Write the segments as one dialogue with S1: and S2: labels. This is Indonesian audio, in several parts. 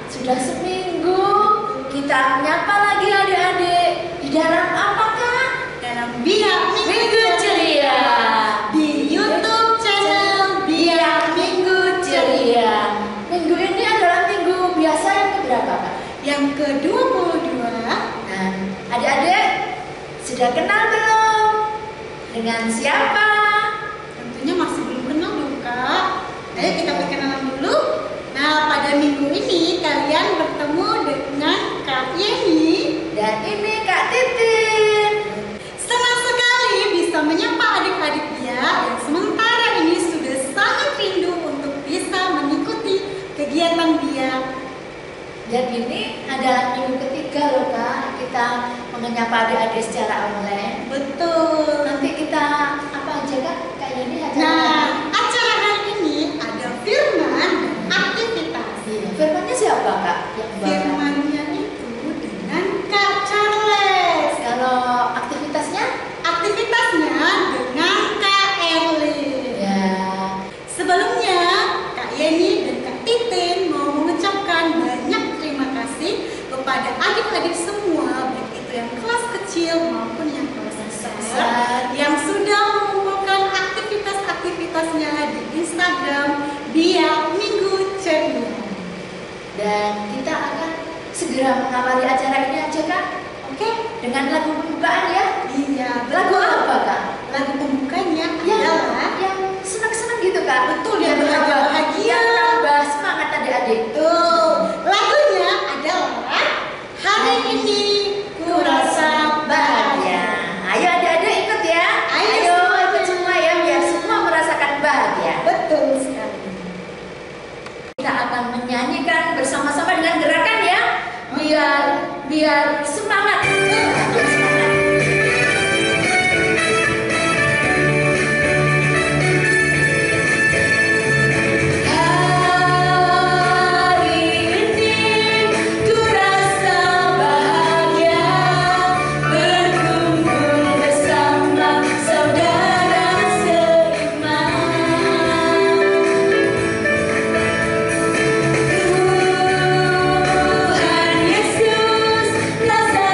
S1: sudah seminggu kita menyapa lagi adik-adik di dalam apakah?
S2: Dalam Biak
S1: Minggu Ceria
S2: di YouTube channel
S1: Biak Minggu Ceria. Minggu ini adalah minggu biasa yang keberapa, Kak?
S2: yang ke-22.
S1: Nah, adik-adik sudah kenal belum dengan siapa?
S2: Tentunya masih belum kenal dong, Kak. Ayo kita perkenalan dulu. Nah, pada minggu ini kalian bertemu dengan Kak Yeni
S1: Dan ini Kak Titin.
S2: Senang sekali bisa menyapa adik-adik Biak yang sementara ini sudah sangat rindu untuk bisa mengikuti kegiatan Biak.
S1: Dan ini adalah minggu ketiga loh Kak, kita menyapa adik-adik secara online.
S2: Betul.
S1: Nanti kita apa aja Kak? Kak Yeni acara.
S2: Nah, acara hari ini ada firman dan aktivitas.
S1: Iya. Firmannya siapa Kak? Yang bawa?
S2: Firmannya itu dengan Kak Charles.
S1: Kalau aktivitasnya?
S2: Aktivitasnya dengan Kak Erlin.
S1: Ya.
S2: Sebelumnya, Kak Yeni dan Kak Titin mau mengucapkan banyak terima kasih kepada adik-adik semua, baik itu yang kelas kecil maupun yang kelas besar, yang sudah mengumpulkan aktivitas-aktivitasnya di Instagram Biak Minggu Ceria.
S1: Dan kita akan segera mengawali acara ini aja Kak.
S2: Oke?
S1: Dengan lagu pembukaan ya.
S2: Iya,
S1: Lagu apa Kak?
S2: lagu pembukanya
S1: Yang
S2: adalah
S1: senang-senang gitu Kak.
S2: Betul, yang bahagia.
S1: Yang tambah semangat adik-adik.
S2: Tuh, lagunya adalah Hari Ini Ku Rasa Bahagia.
S1: Ayo adik-adik ikut ya.
S2: Ayo
S1: Ikut semua ya biar semua merasakan bahagia.
S2: Betul sekali.
S1: Kita akan menyanyikan bersama-sama dengan gerakan ya. Biar semangat. Biar semangat.
S3: Tuhan Yesus, Nazareth.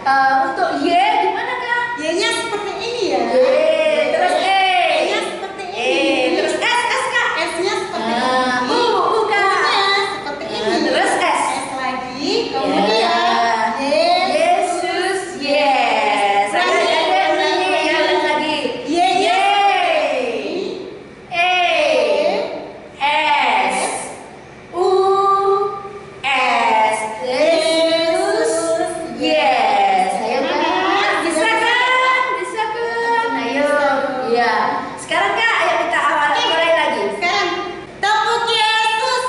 S1: Untuk Y gimana Kak?
S2: Y-nya seperti ini ya.
S1: Y, terus E.
S2: E-nya seperti ini.
S1: Terus S Kak?
S2: S-nya seperti
S1: Nah,
S2: ini.
S1: U Kak?
S2: U-nya seperti ini.
S1: Terus S.
S2: S lagi. Kemudian
S1: Yesus, yes. Ada lagi ya, lagi.
S2: Y-nya
S1: E, S, U, S. Yesus, yes. Ayo Kak, bisa kan? Bisa kan? Ayo, ya. Sekarang Kak, ayo kita mulai lagi.
S2: Sekarang tepuk Yesus.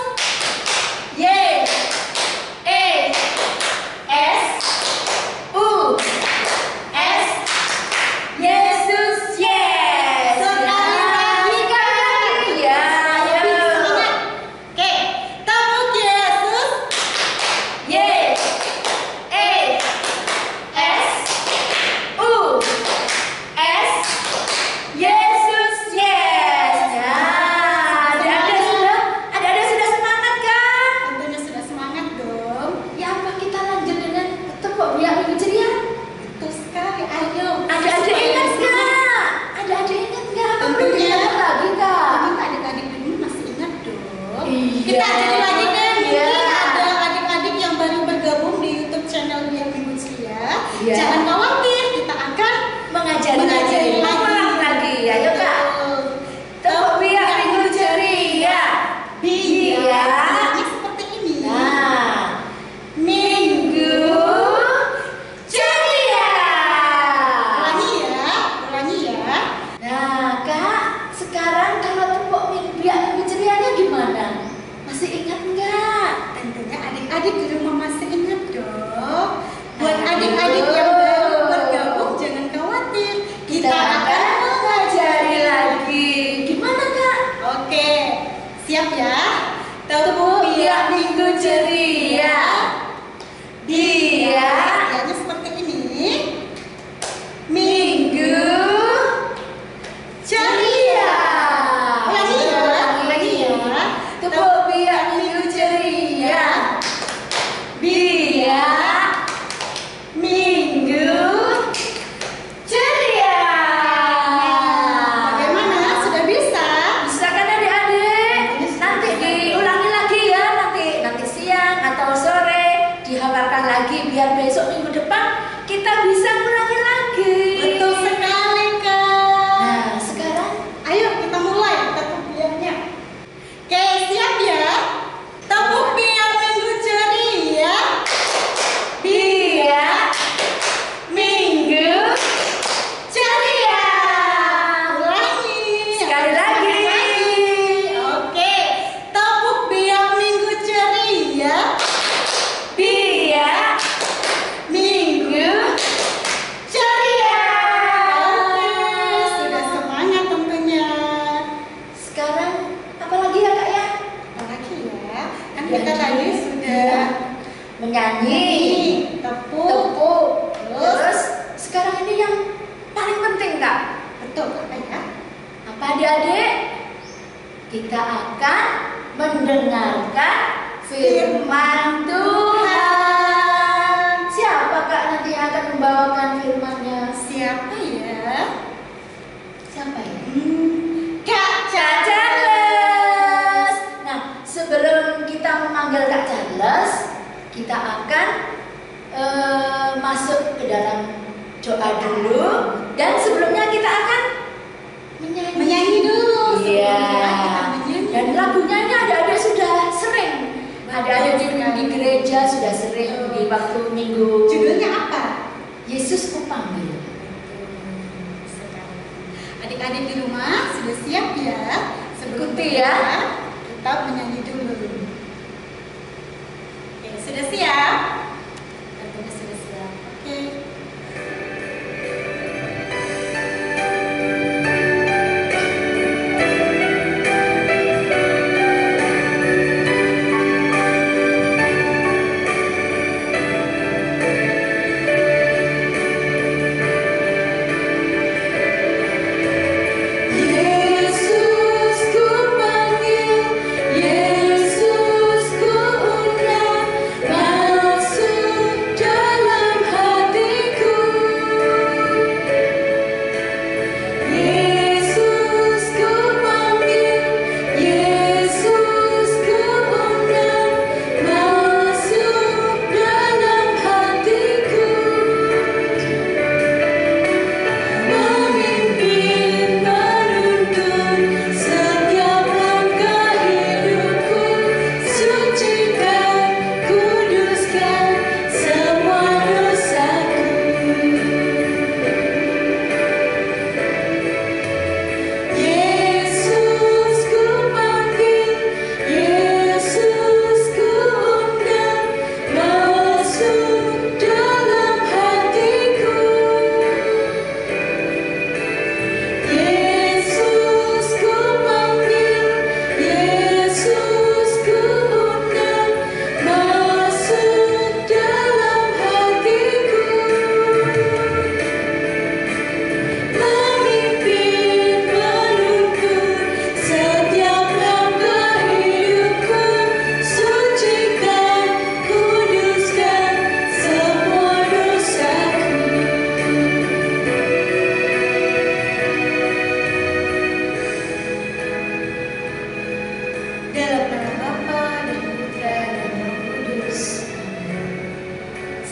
S1: Y, E, S, U, S, Yesus, yes.
S2: Sekali lagi, Kak.
S1: Ya,
S2: Lebih
S1: ayo.
S2: semangat. Oke, tepuk Yesus.
S1: Y, E, S, U, S, Yesus, yes. Ya, ada sudah semangat kan?
S2: Tentunya sudah semangat dong.
S1: Ya apa kita lanjut dengan tepuk biak minggu ceria?
S2: Betul sekali. Ayo.
S1: Ada ingat nggak? Ada ingat nggak? Apa perlu
S2: Tentunya.
S1: diingat lagi Kak?
S2: Mungkin adik-adik di rumah masih ingat dong.
S1: Iya.
S2: Kita ajarin lagi deh.
S1: Iya.
S2: Mungkin ada adik-adik yang baru bergabung di YouTube channel Biak Minggu Ceria.
S1: Iya.
S2: Jangan khawatir, kita akan
S1: Mengajari
S2: Mengajari
S1: lagi. Ayo Kak. Tepuk biak minggu ceria. Biak.
S2: Biaknya seperti ini.
S1: Nah, minggu ceria.
S2: Ulangi ya.
S1: Nah, Kak, sekarang kalau tepuk biak minggu cerianya gimana? Masih ingat nggak?
S2: Tentunya adik-adik di rumah masih ingat dong. Buat
S1: Aduh.
S2: adik-adik yang baru bergabung jangan khawatir.
S1: Kita akan mengajari lagi. Gimana Kak?
S2: Oke, siap ya.
S1: Tepuk biak minggu ceria. Biak
S2: Biaknya seperti ini.
S1: minggu ceria.
S2: Ulangi ya.
S1: Lagi ya. Tepuk biak minggu ceria. Biak minggu ceria.
S2: Bagaimana? Sudah bisa?
S1: Bisa kan adik-adik? Nanti diulangi lagi ya, nanti siang atau sore dihafalkan lagi biar besok minggu depan kita bisa ulangi lagi.
S2: Betul sekali, Kak.
S1: Nah, sekarang
S2: Ayo kita mulai tepuk biaknya. Oke, siap ya. Tepuk biak minggu ceria.
S1: biak minggu ceria.
S2: Ulangi.
S1: Sekali lagi.
S2: Oke, tepuk biak minggu ceria.
S1: Biak minggu ceria.
S2: Oke, sudah semangat tentunya.
S1: Sekarang apa lagi ya Kak ya?
S2: Apalagi ya, kan kita tadi sudah
S1: Menyanyi,
S2: tepuk.
S1: tepuk, terus sekarang ini yang paling penting Kak.
S2: Betul, apa ya?
S1: Apa adik-adik? Kita akan mendengarkan firman Tuhan. Siapa Kak nanti yang akan membawakan firman-Nya?
S2: Siapa ya?
S1: Siapa ya?
S2: Kak
S1: Kak Charles. Nah, sebelum kita memanggil Kak Charles, kita akan masuk ke dalam doa dulu, dan sebelumnya kita akan
S2: menyanyi dulu.
S1: Iya.
S2: Sebelumnya kita menyanyi.
S1: Dan lagunya ini adik-adik sudah sering. Adik-adik di gereja sudah sering di waktu minggu.
S2: Judulnya apa?
S1: Yesus kupanggil.
S2: Adik-adik di rumah sudah siap ya? Sebelum
S1: Ikuti ya.
S2: kita menyanyi dulu. Oke, sudah siap? Tentunya sudah siap. Oke.
S1: Yesus kupanggil, Yesus ku undang,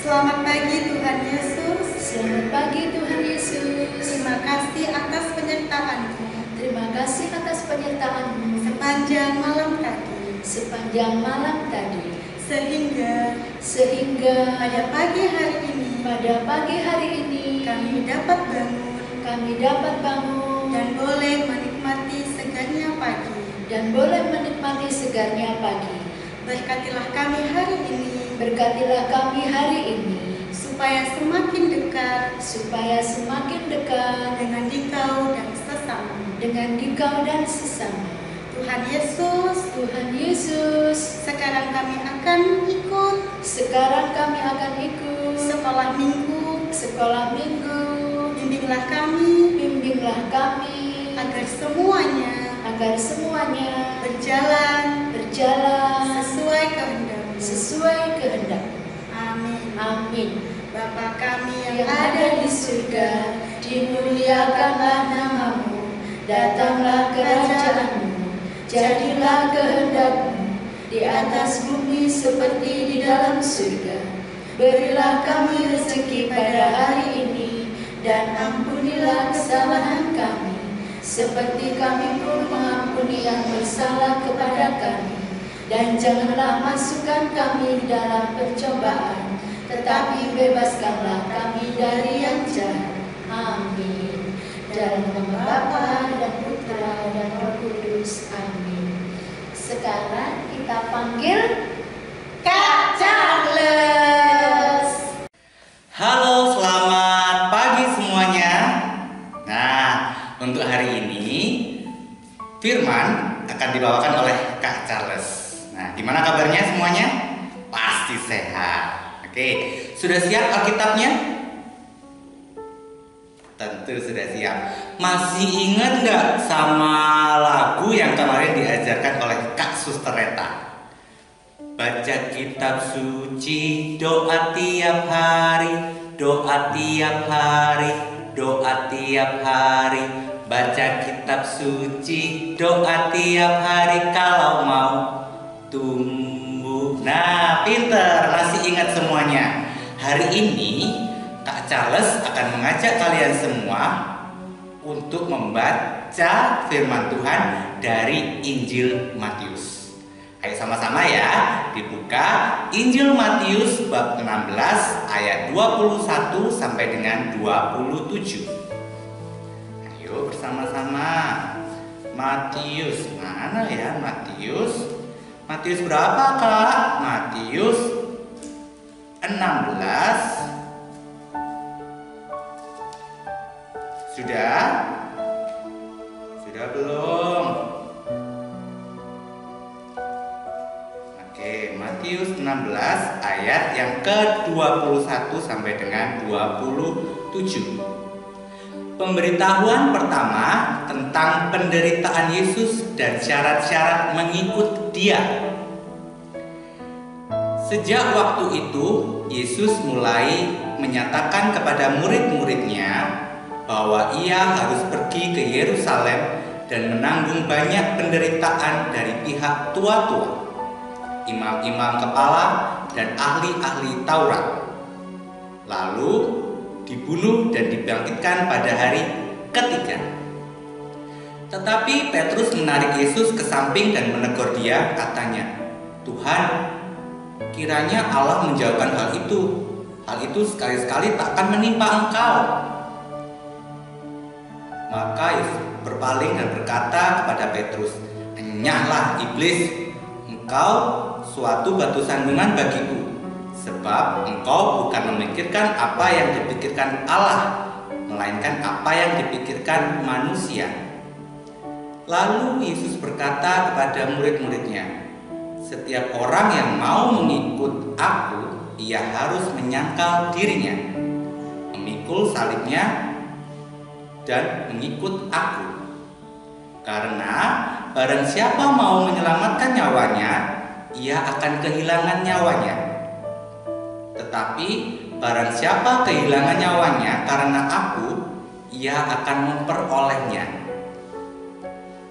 S2: Selamat pagi Tuhan Yesus.
S1: Selamat pagi Tuhan Yesus.
S2: Terima kasih atas penyertaan-Mu.
S1: Terima kasih atas penyertaan-Mu
S2: Sepanjang malam tadi.
S1: sepanjang malam tadi.
S2: Sehingga pada pagi hari ini kami dapat bangun dan boleh menikmati segarnya pagi. Berkatilah kami hari ini supaya semakin dekat dengan Dikau dan sesama. Tuhan Yesus, sekarang kami akan ikut sekolah minggu. Bimbinglah kami agar semuanya berjalan sesuai kehendak. Amin. Bapa kami yang ada di surga, dimuliakanlah nama-Mu, datanglah kerajaan-Mu, jadilah kehendak-Mu di atas bumi seperti di dalam surga. Berilah kami rezeki pada hari ini, dan ampunilah kesalahan kami, seperti kami pun mengampuni yang bersalah kepada kami. Dan janganlah masukkan kami dalam percobaan, tetapi bebaskanlah kami dari yang jahat. Amin. Dalam nama Bapa dan Putra dan Roh Kudus. Amin. Sekarang kita panggil Kak Charles.
S3: Halo, selamat pagi semuanya. Nah, untuk hari ini firman akan dibawakan oleh Kak Charles. Nah, gimana kabarnya semuanya? Pasti sehat. Oke, sudah siap Alkitabnya? Tentu sudah siap. Masih ingat nggak sama lagu yang kemarin diajarkan oleh Kak Suster Reta? Baca kitab suci, doa tiap hari, doa tiap hari, doa tiap hari. Baca kitab suci, doa tiap hari kalau mau tumbuh. Nah, pinter, masih ingat semuanya. Hari ini Kak Charles akan mengajak kalian semua untuk membaca firman Tuhan dari Injil Matius. Ayo sama-sama ya, dibuka Injil Matius bab 16 ayat 21 sampai dengan 27. Ayo bersama-sama. Matius, mana ya Matius? Matius berapa Kak? Matius 16. Sudah? Sudah belum? Oke, Matius 16 ayat yang ke-21 sampai dengan 27. Pemberitahuan pertama tentang penderitaan Yesus dan syarat-syarat mengikut Dia. Sejak waktu itu, Yesus mulai menyatakan kepada murid-muridnya bahwa Ia harus pergi ke Yerusalem dan menanggung banyak penderitaan dari pihak tua-tua, imam-imam kepala, dan ahli-ahli Taurat, lalu dibunuh dan dibangkitkan pada hari ketiga. Tetapi Petrus menarik Yesus ke samping dan menegur Dia, katanya, "Tuhan, kiranya Allah menjauhkan hal itu. Hal itu sekali-sekali takkan menimpa Engkau." Maka Yesus berpaling dan berkata kepada Petrus, "Enyahlah iblis, engkau suatu batu sandungan bagiku, sebab engkau bukan memikirkan apa yang dipikirkan Allah, melainkan apa yang dipikirkan manusia." Lalu Yesus berkata kepada murid-muridnya, "Setiap orang yang mau mengikut Aku, ia harus menyangkal dirinya, memikul salibnya, dan mengikut Aku. Karena barang siapa mau menyelamatkan nyawanya, ia akan kehilangan nyawanya. Tetapi barang siapa kehilangan nyawanya karena Aku, ia akan memperolehnya.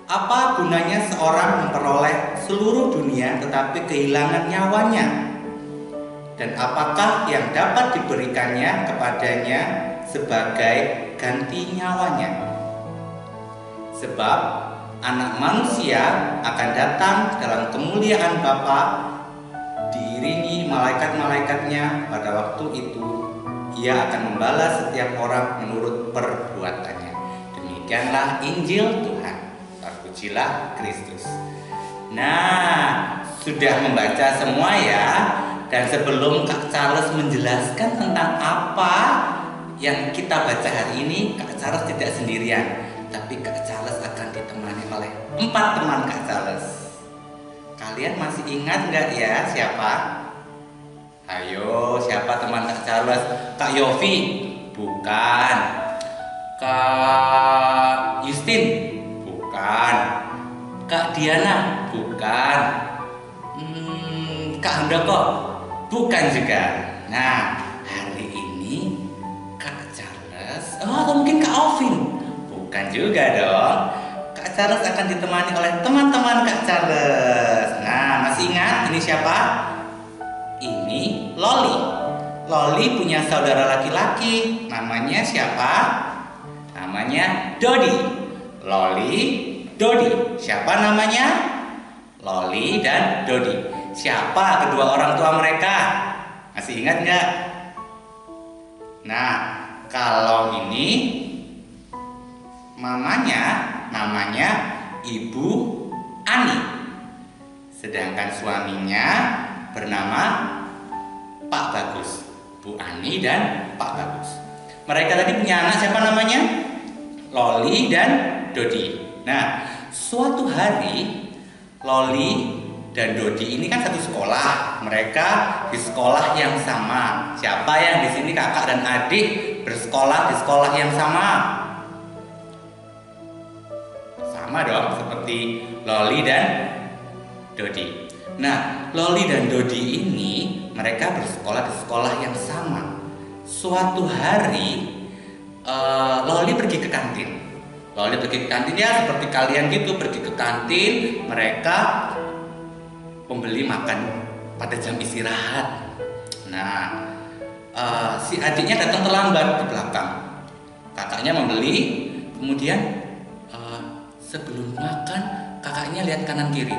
S3: Apa gunanya seorang memperoleh seluruh dunia tetapi kehilangan nyawanya? Dan apakah yang dapat diberikannya kepadanya sebagai ganti nyawanya? Sebab Anak Manusia akan datang dalam kemuliaan Bapa, diiringi malaikat-malaikatnya. Pada waktu itu Ia akan membalas setiap orang menurut perbuatannya. Demikianlah Injil Tuhan. Terpujilah Kristus. Nah, sudah membaca semua ya. Dan sebelum Kak Charles menjelaskan tentang apa yang kita baca hari ini, Kak Charles tidak sendirian, tapi Kak Charles akan ditemani oleh 4 teman Kak Charles. Kalian masih ingat nggak ya siapa? Ayo, siapa teman Kak Charles? Kak Yofi? Bukan. Kak Justin? Bukan. Kak Diana? Bukan. Kak Handoko? Bukan juga. Nah, hari ini Kak Charles, atau mungkin Kak Alvin? Bukan juga dong. Kak Charles akan ditemani oleh teman-teman Kak Charles. Nah, masih ingat ini siapa? Ini Loli. Loli punya saudara laki-laki. Namanya siapa? Namanya Dodi. Loli, Dodi. Siapa namanya? Loli dan Dodi. Siapa kedua orang tua mereka? Masih ingat nggak? Nah, kalau ini mamanya namanya Ibu Ani. Sedangkan suaminya bernama Pak Bagus. Bu Ani dan Pak Bagus. Mereka tadi punya anak, siapa namanya? Loli dan Dodi. Nah, suatu hari Loli dan Dodi ini kan satu sekolah. Mereka di sekolah yang sama. Siapa yang di sini kakak dan adik bersekolah di sekolah yang sama? Sama dong, seperti Loli dan Dodi. Nah, Loli dan Dodi ini mereka bersekolah di sekolah yang sama. Suatu hari Loli pergi ke kantin. Loli pergi ke kantin ya seperti kalian gitu, pergi ke kantin. Mereka membeli makan pada jam istirahat. Nah, si adiknya datang terlambat ke belakang. Kakaknya membeli, kemudian sebelum makan kakaknya lihat kanan kiri.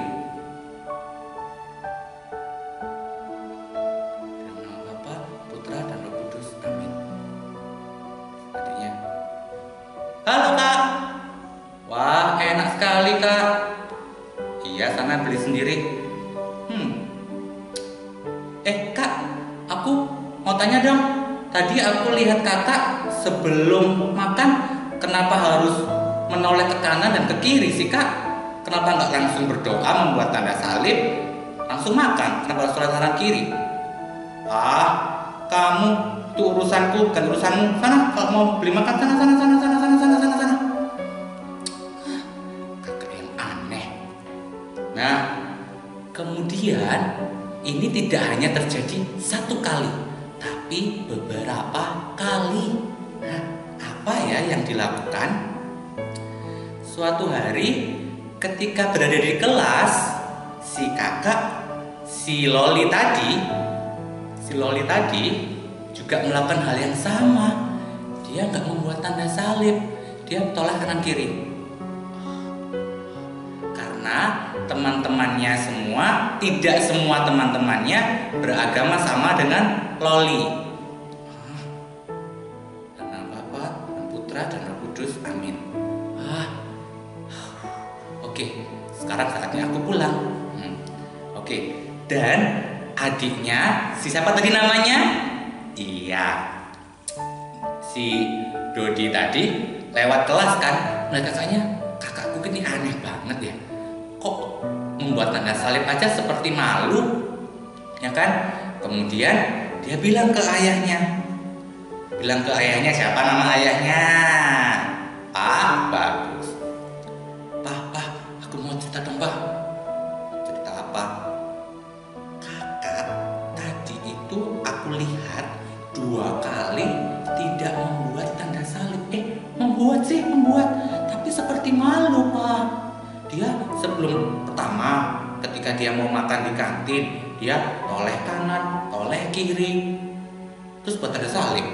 S3: Halo Kak. Wah, enak sekali Kak. Iya, sana beli sendiri. Kak, aku mau tanya dong. Tadi aku lihat kakak sebelum makan, kenapa harus menoleh ke kanan dan ke kiri sih Kak? Kenapa nggak langsung berdoa membuat tanda salib, langsung makan? Kenapa harus kanan kiri? Kamu itu urusanku, bukan urusanmu. Sana, kalau mau beli makan sana. Kakak yang aneh. Nah, kemudian ini tidak hanya terjadi satu kali, tapi beberapa kali. Nah, apa ya yang dilakukan? Suatu hari, ketika berada di kelas, si kakak, si Loli tadi juga melakukan hal yang sama. Dia nggak membuat tanda salib, dia tolak kanan kiri. Karena teman-temannya semua, tidak semua teman-temannya beragama sama dengan Loli. Dan nama Bapa dan Putra dan Roh Kudus, amin. Oke, sekarang saatnya aku pulang. Oke, dan adiknya, si siapa tadi namanya? Iya, si Dodi tadi lewat kelas kan. Melihat kakaknya, kakakku ini aneh banget ya. Kok membuat tanda salib aja seperti malu, ya kan? Kemudian dia bilang ke ayahnya. Siapa nama ayahnya? Pak Bagus. Pak, aku mau cerita dong Pak. Cerita apa? Kakak tadi itu aku lihat 2 kali tidak membuat tanda salib. Membuat, tapi seperti malu Pak. Dia sebelum pertama ketika dia mau makan di kantin, dia toleh kanan, oleh kiri. Terus buat tanda salib.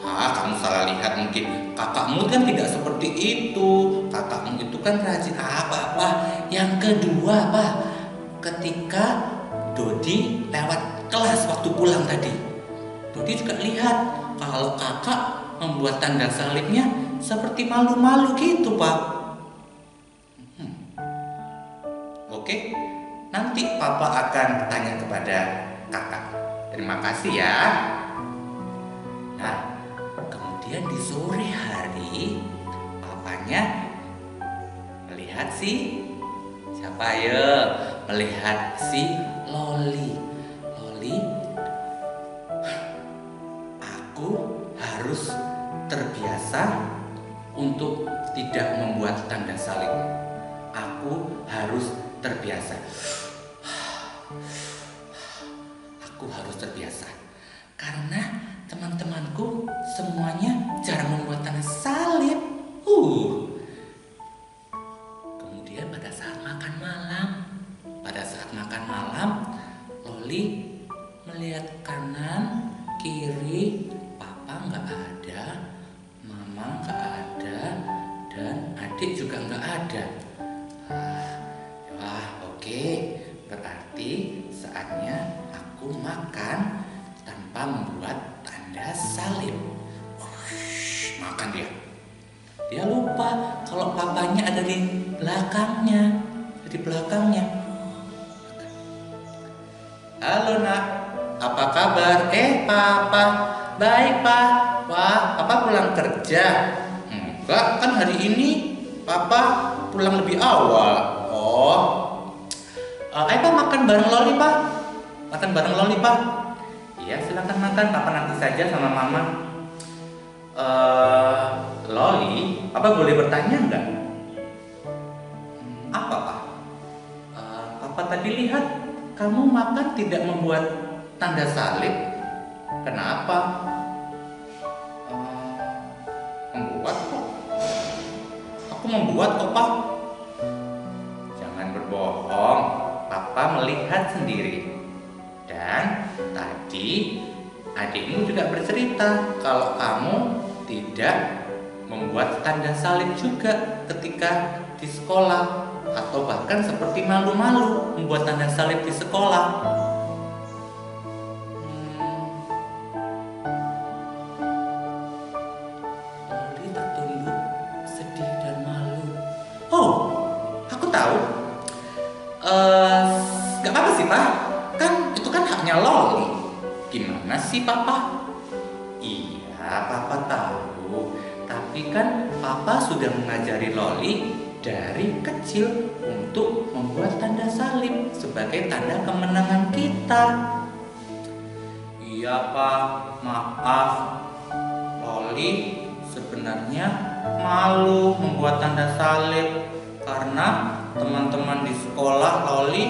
S3: Kamu salah lihat mungkin. Kakakmu kan tidak seperti itu. Kakakmu itu kan rajin apa? Yang kedua, Pak, ketika Dodi lewat kelas waktu pulang tadi, Dodi juga lihat kalau kakak membuat tanda salibnya seperti malu-malu gitu, Pak. Oke, nanti Papa akan tanya kepada kakak. Terima kasih ya. Nah, kemudian di sore hari papanya melihat siapa ya? Melihat si Loli. Loli, aku harus terbiasa untuk tidak membuat tanda salib. Aku harus terbiasa. Aku harus terbiasa. Karena teman-temanku semuanya jarang membuat tanda salib. Kemudian pada saat makan malam, Loli melihat kanan, kiri, papa nggak ada, mama nggak ada, dan adik juga nggak ada. Oke, berarti saatnya aku makan tanpa membuat tanda salib. Makan dia. Dia lupa kalau papanya ada di belakangnya. Halo nak, apa kabar? Papa, baik pak. Wah, papa pulang kerja? Enggak, kan hari ini papa pulang lebih awal. Ayo pak makan bareng Loli pak. Iya silakan makan, papa nanti saja sama mama. Loli, papa boleh bertanya enggak? Apa pak? Papa tadi lihat kamu makan tidak membuat tanda salib. Kenapa? Membuat kok. Aku membuat kok pak. Jangan berbohong. Papa melihat sendiri. Dan tadi adikmu juga bercerita kalau kamu tidak membuat tanda salib juga ketika di sekolah, atau bahkan seperti malu-malu membuat tanda salib di sekolah. Loli tertunduk, sedih dan malu. Aku tahu. Gak apa-apa sih pak, kan itu kan haknya Loli. Gimana sih papa? Iya papa tahu, tapi kan papa sudah mengajari Loli dari kecil untuk membuat tanda salib sebagai tanda kemenangan kita. Iya pak, maaf. Loli sebenarnya malu membuat tanda salib karena teman-teman di sekolah Loli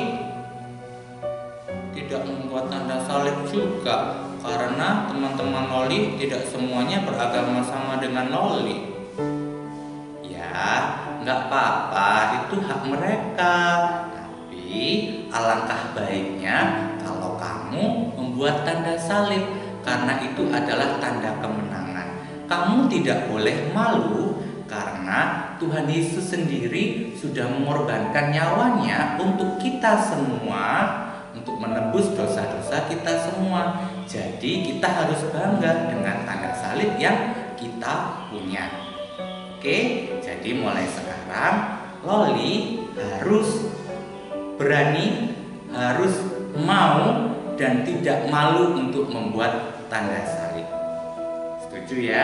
S3: tidak membuat tanda salib juga, karena teman-teman Loli tidak semuanya beragama sama dengan Loli. Ya, nggak apa-apa, itu hak mereka. Tapi alangkah baiknya kalau kamu membuat tanda salib, karena itu adalah tanda kemenangan. Kamu tidak boleh malu karena Tuhan Yesus sendiri sudah mengorbankan nyawanya untuk kita semua, untuk menebus dosa-dosa kita semua. Jadi kita harus bangga dengan tanda salib yang kita punya. Oke, jadi mulai sekarang Loli harus berani, harus mau dan tidak malu untuk membuat tanda salib. Setuju ya?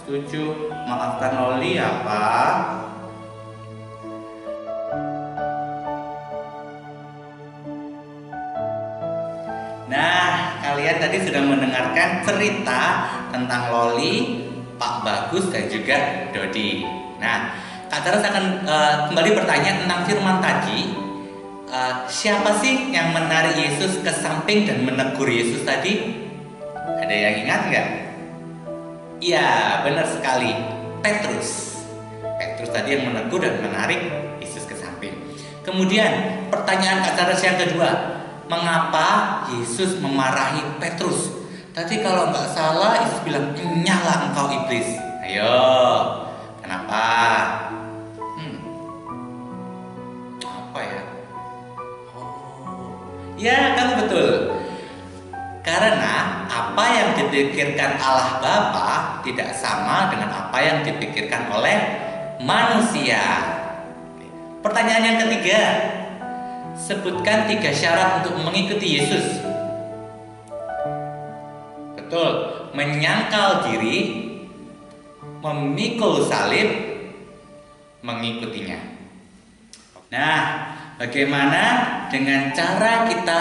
S3: Setuju. Maafkan Loli ya Pak. Nah, kalian tadi sudah mendengarkan cerita tentang Loli, Pak Bagus dan juga Dodi. Nah, Kak Charles akan kembali bertanya tentang firman tadi. Siapa sih yang menarik Yesus ke samping dan menegur Yesus tadi? Ada yang ingat nggak? Iya, benar sekali. Petrus. Petrus tadi yang menegur dan menarik Yesus ke samping. Kemudian pertanyaan Kak Charles yang kedua, mengapa Yesus memarahi Petrus. Tadi kalau nggak salah Yesus bilang, "Nyala engkau iblis." Ayo, kenapa? Apa ya? Ya, kamu betul. Karena apa yang dipikirkan Allah Bapa tidak sama dengan apa yang dipikirkan oleh manusia. Pertanyaan yang ketiga, sebutkan 3 syarat untuk mengikuti Yesus. Betul, menyangkal diri, memikul salib, mengikutinya. Nah, bagaimana dengan cara kita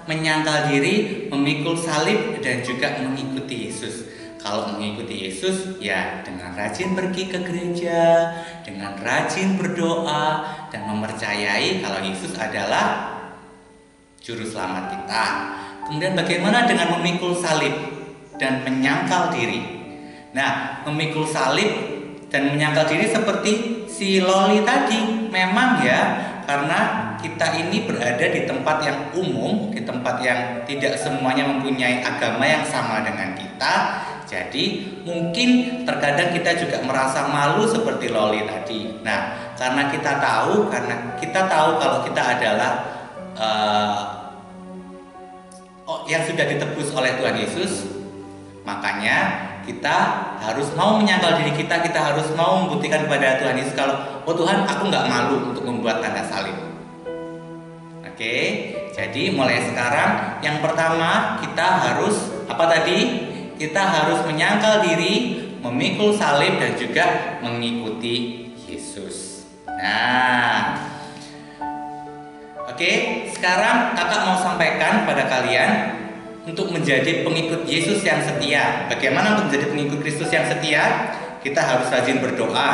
S3: menyangkal diri, memikul salib, dan juga mengikuti Yesus? Kalau mengikuti Yesus, ya dengan rajin pergi ke gereja, dengan rajin berdoa, dan mempercayai kalau Yesus adalah juru selamat kita. Kemudian bagaimana dengan memikul salib dan menyangkal diri? Nah, memikul salib dan menyangkal diri seperti si Loli tadi, memang ya, karena kita ini berada di tempat yang umum, di tempat yang tidak semuanya mempunyai agama yang sama dengan kita. Jadi mungkin terkadang kita juga merasa malu seperti Loli tadi. Nah, karena kita tahu kalau kita adalah yang sudah ditebus oleh Tuhan Yesus, makanya kita harus mau menyangkal diri kita harus mau membuktikan kepada Tuhan Yesus kalau, oh Tuhan, aku nggak malu untuk membuat tanda salib. Oke, jadi mulai sekarang yang pertama kita harus apa tadi? Kita harus menyangkal diri, memikul salib, dan juga mengikuti Yesus. Nah, oke, sekarang kakak mau sampaikan pada kalian untuk menjadi pengikut Yesus yang setia. Bagaimana untuk menjadi pengikut Kristus yang setia? Kita harus rajin berdoa,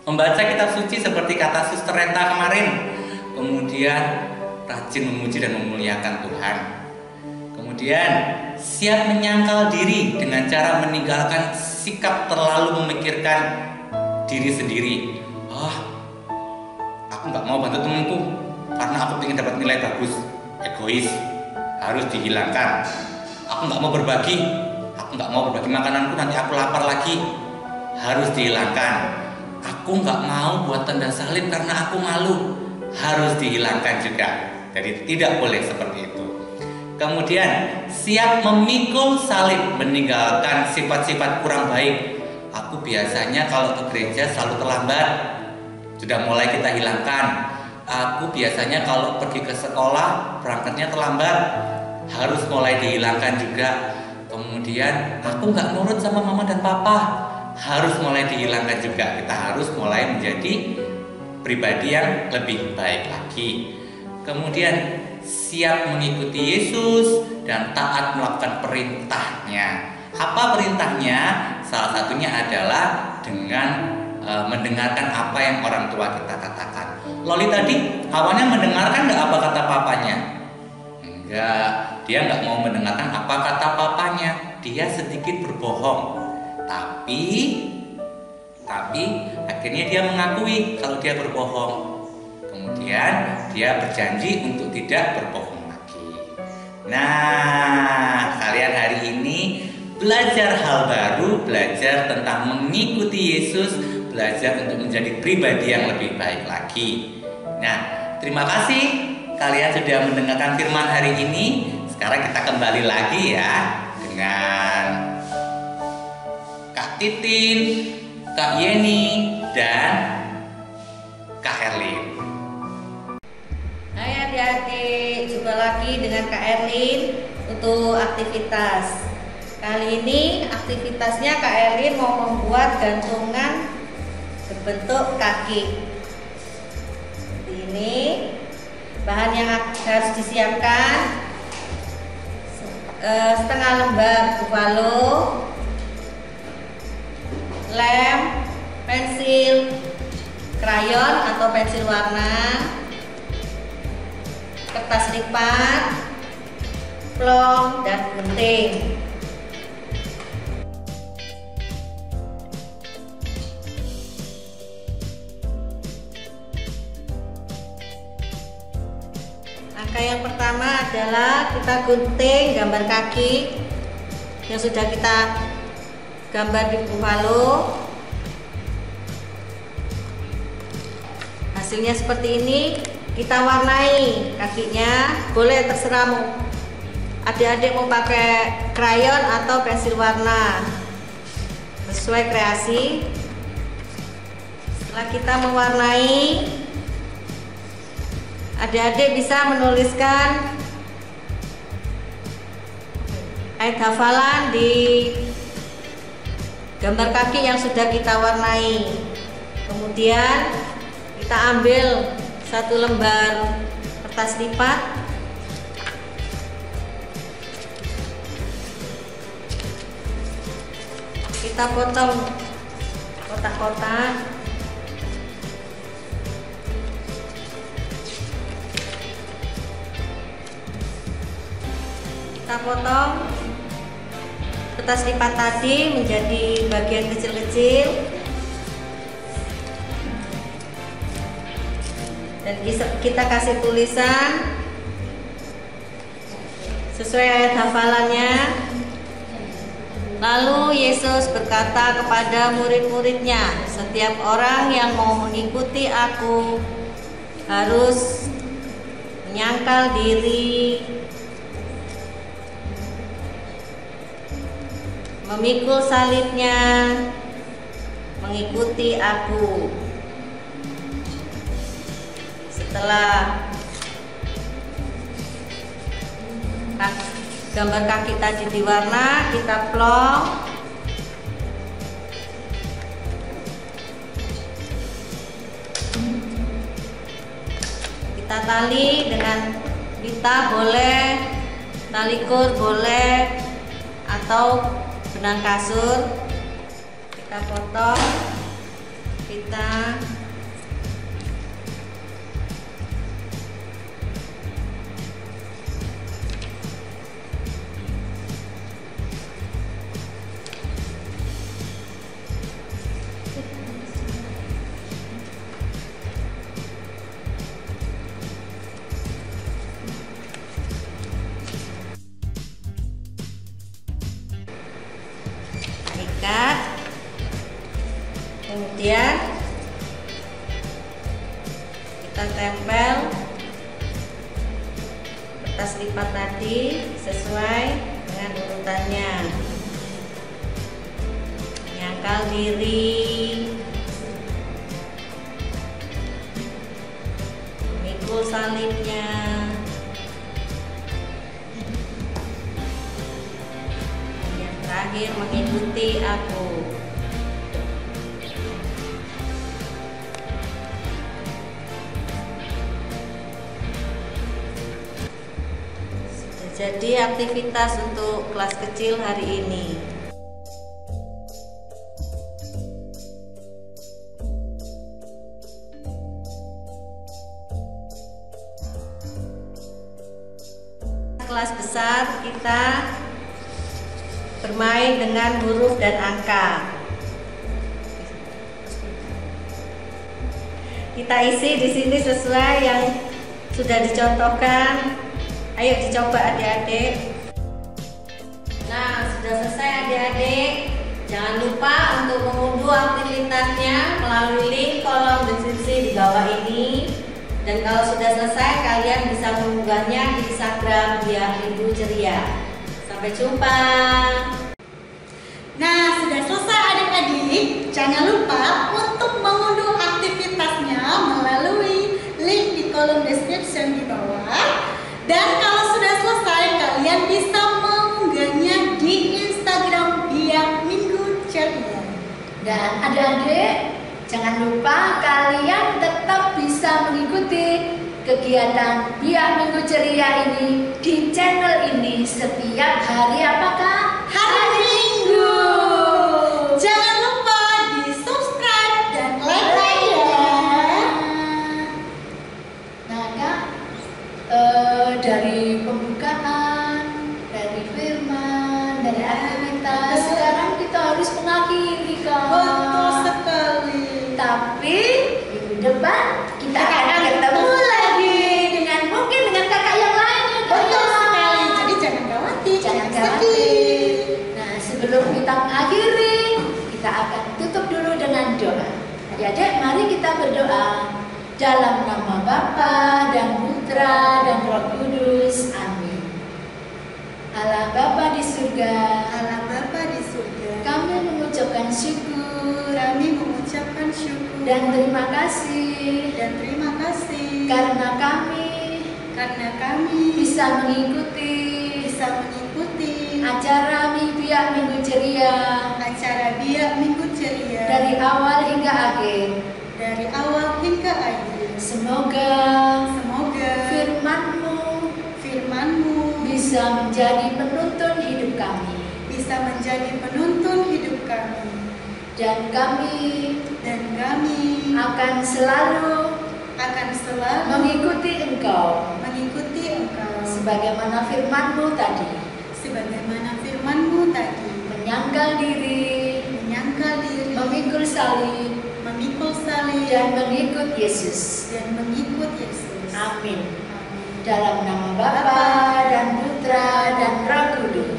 S3: membaca kitab suci seperti kata Suster Renta kemarin, kemudian rajin memuji dan memuliakan Tuhan. Kemudian siap menyangkal diri dengan cara meninggalkan sikap terlalu memikirkan diri sendiri. Aku nggak mau bantu temanku karena aku ingin dapat nilai bagus. Egois, harus dihilangkan. Aku nggak mau berbagi makananku, nanti aku lapar lagi. Harus dihilangkan. Aku nggak mau buat tanda salib karena aku malu. Harus dihilangkan juga. Jadi tidak boleh seperti itu. Kemudian siap memikul salib, meninggalkan sifat-sifat kurang baik. Aku biasanya kalau ke gereja selalu terlambat, sudah mulai kita hilangkan. Aku biasanya kalau pergi ke sekolah berangkatnya terlambat, harus mulai dihilangkan juga. Kemudian aku nggak nurut sama mama dan papa, harus mulai dihilangkan juga. Kita harus mulai menjadi pribadi yang lebih baik lagi. Kemudian siap mengikuti Yesus dan taat melakukan perintahnya. Apa perintahnya? Salah satunya adalah dengan mendengarkan apa yang orang tua kita katakan. Loli tadi awalnya mendengarkan nggak apa kata papanya? Enggak, dia nggak mau mendengarkan apa kata papanya. Dia sedikit berbohong. Tapi akhirnya dia mengakui kalau dia berbohong. Kemudian dia berjanji untuk tidak berbohong lagi. Nah, kalian hari ini belajar hal baru, belajar tentang mengikuti Yesus, belajar untuk menjadi pribadi yang lebih baik lagi. Nah, terima kasih kalian sudah mendengarkan firman hari ini. Sekarang kita kembali lagi ya dengan Kak Titin, Kak Yeni, dan Kak Erlin.
S1: Hai adik-adik, jumpa lagi dengan Kak Erlin untuk aktivitas. Kali ini aktivitasnya Kak Erlin mau membuat gantungan berbentuk kaki. Ini bahan yang harus disiapkan setengah lembar buffalo, lem, pensil, krayon atau pensil warna, kertas lipat, plong, dan gunting. Langkah yang pertama adalah kita gunting gambar kaki yang sudah kita gambar di buffalo. Hasilnya seperti ini. Kita warnai kakinya, boleh terserah mau adik-adik mau pakai krayon atau pensil warna sesuai kreasi. Setelah kita mewarnai, adik-adik bisa menuliskan ayat hafalan di gambar kaki yang sudah kita warnai. Kemudian kita ambil satu lembar kertas lipat, kita potong kotak-kotak. Kita potong kertas lipat tadi menjadi bagian kecil-kecil dan kita kasih tulisan sesuai ayat hafalannya. Lalu Yesus berkata kepada murid-muridnya, setiap orang yang mau mengikuti aku harus menyangkal diri, memikul salibnya, mengikuti aku. Setelah gambar kaki tadi diwarna, kita plong. Kita tali dengan pita boleh, tali kur boleh, atau benang kasur. Kita potong pita. Ikat, kemudian kita tempel kertas lipat tadi sesuai dengan urutannya. Menyangkal diri, memikul salibnya, terakhir mengikuti aku. Sudah jadi aktivitas untuk kelas kecil hari ini. Kelas besar kita bermain dengan huruf dan angka. Kita isi di sini sesuai yang sudah dicontohkan. Ayo dicoba adik-adik. Nah, sudah selesai adik-adik. Jangan lupa untuk mengunduh aktivitasnya melalui link kolom deskripsi di bawah ini. Dan kalau sudah selesai, kalian bisa mengunggahnya di Instagram Biak Minggu Ceria. Sampai jumpa.
S2: Nah, sudah selesai adik-adik. Jangan lupa untuk mengunduh aktivitasnya melalui link di kolom description di bawah. Dan kalau sudah selesai, kalian bisa mengunggahnya di Instagram Biak Minggu Ceria.
S4: Dan adik-adik, jangan lupa kalian tetap bisa mengikuti kegiatan Biak Minggu Ceria ini di channel ini setiap hari apakah?
S2: Hari Minggu. Jangan lupa di subscribe dan like ya.
S4: Nah Kak, dari pembukaan, dari firman, dari aktivitas, sekarang kita harus mengakhiri Kak.
S2: Betul sekali.
S4: Tapi minggu depan kita akan ketemu lagi dengan mungkin dengan kakak yang lain ya Kak.
S2: Betul
S4: kita berdoa. Dalam nama Bapa dan Putra dan Roh Kudus. Amin. Allah Bapa di surga,
S2: Allah Bapa di surga,
S4: kami mengucapkan syukur
S2: dan
S4: terima kasih karena kami bisa mengikuti acara Biak Minggu Ceria
S2: acara Biak Minggu Ceria
S4: dari awal hingga akhir. Semoga firman-Mu bisa menjadi penuntun hidup kami. Dan kami akan selalu mengikuti Engkau sebagaimana firman-Mu tadi. Menyangkal diri, memikul salib, dan mengikut Yesus. Amin. Dalam nama Bapa dan Putra dan Roh Kudus.